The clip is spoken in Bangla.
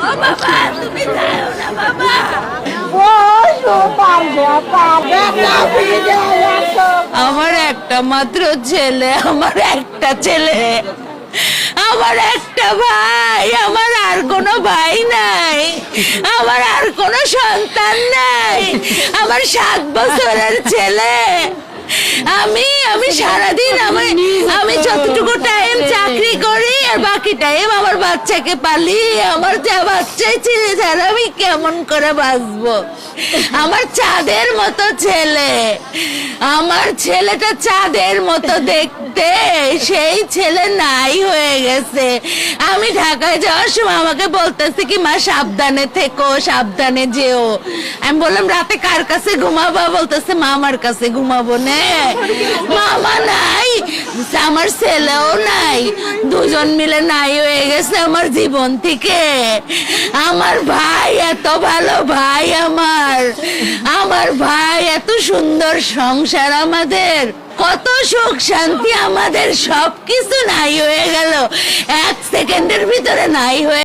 বাবা তুমি যাও না বাবা। আমার একটা মাত্র ছেলে, আমার একটা ছেলে, আমার একটা ভাই, আমার আর কোনো ভাই নাই, আমার আর কোনো সন্তান নাই, আমার 7 বছরের ছেলে। আমি সারাদিন আমি যতটুকু টাইম চাকরি করি আর বাকি টাইম আমার বাচ্চাকে পালি। আমার যা বাচ্চাই ছেলে ছাড়া আমি কেমন করে বাঁচবো? আমার চাঁদের মতো ছেলে, আমার ছেলেটা চাঁদের মতো দেখতে, সেই ছেলে নাই হয়ে গেছে। আমি ঢাকায় যাওয়ার সময় আমাকে বলতেছে কি মা সাবধানে থেকো, সাবধানে যেও। আমি বললাম রাতে কার কাছে ঘুমাবো? বলতেছে মামার কাছে ঘুমাবো। নে মামা নাই, আমার ছেলেও নাই, দুজন মিলে নাই হয়ে গেছে আমার জীবন থেকে। আমার ভাই এত ভালো ভাই, আমার ভাই এত সুন্দর সংসার, আমাদের কত সুখ শান্তি, আমাদের সবকিছু নাই হয়ে গেল, 1 সেকেন্ডের ভিতরে নাই হয়ে